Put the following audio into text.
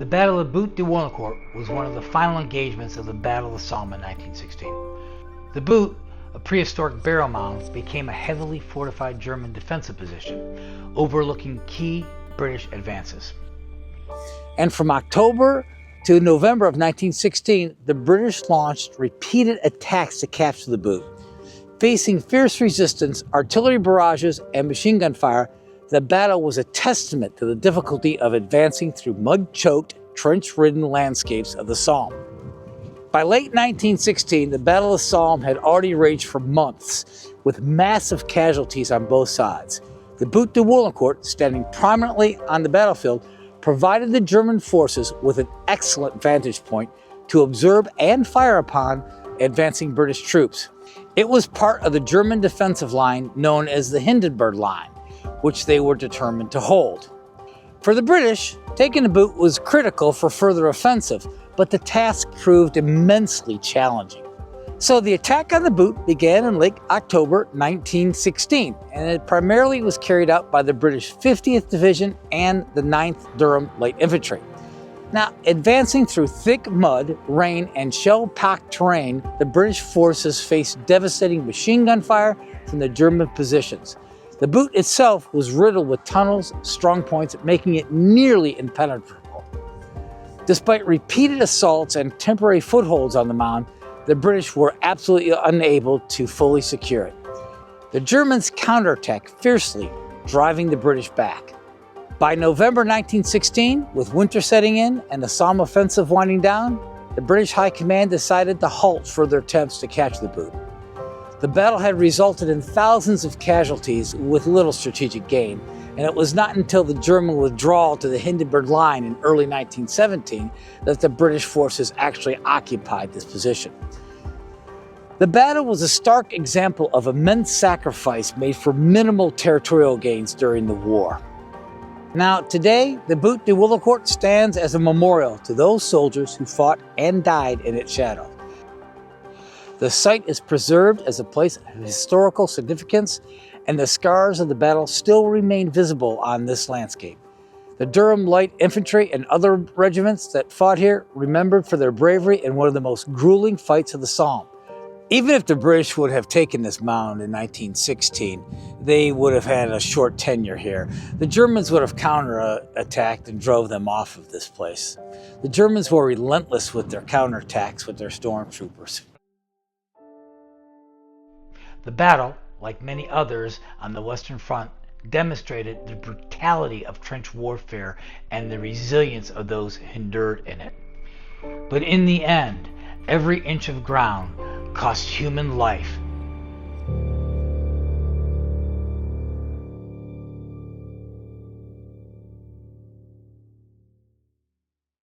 Battle of Butte de Wallencourt was one of the final engagements of the Battle of Somme in 1916. The Butte, a prehistoric burial mound, became a heavily fortified German defensive position, overlooking key British advances. And from October to November of 1916, the British launched repeated attacks to capture the Butte. Facing fierce resistance, artillery barrages, and machine gun fire, the battle was a testament to the difficulty of advancing through mud-choked, trench-ridden landscapes of the Somme. By late 1916, the Battle of Somme had already raged for months, with massive casualties on both sides. The Butte de Wallencourt, standing prominently on the battlefield, provided the German forces with an excellent vantage point to observe and fire upon advancing British troops. It was part of the German defensive line known as the Hindenburg Line, which they were determined to hold. For the British, taking the Butte was critical for further offensive, but the task proved immensely challenging. So the attack on the Butte began in late October 1916, and it primarily was carried out by the British 50th Division and the 9th Durham Light Infantry. Now, advancing through thick mud, rain, and shell-packed terrain, the British forces faced devastating machine gun fire from the German positions. The Butte itself was riddled with tunnels, strong points, making it nearly impenetrable. Despite repeated assaults and temporary footholds on the mound, the British were absolutely unable to fully secure it. The Germans counterattacked fiercely, driving the British back. By November 1916, with winter setting in and the Somme offensive winding down, the British High Command decided to halt further attempts to catch the Butte. The battle had resulted in thousands of casualties with little strategic gain, and it was not until the German withdrawal to the Hindenburg Line in early 1917 that the British forces actually occupied this position. The battle was a stark example of immense sacrifice made for minimal territorial gains during the war. Now, today, the Butte de Wallencourt stands as a memorial to those soldiers who fought and died in its shadow. The site is preserved as a place of historical significance, and the scars of the battle still remain visible on this landscape. The Durham Light Infantry and other regiments that fought here remembered for their bravery in one of the most grueling fights of the Somme. Even if the British would have taken this mound in 1916, they would have had a short tenure here. The Germans would have counterattacked and drove them off of this place. The Germans were relentless with their counterattacks with their stormtroopers. The battle, like many others on the Western Front, demonstrated the brutality of trench warfare and the resilience of those who endured in it. But in the end, every inch of ground cost human life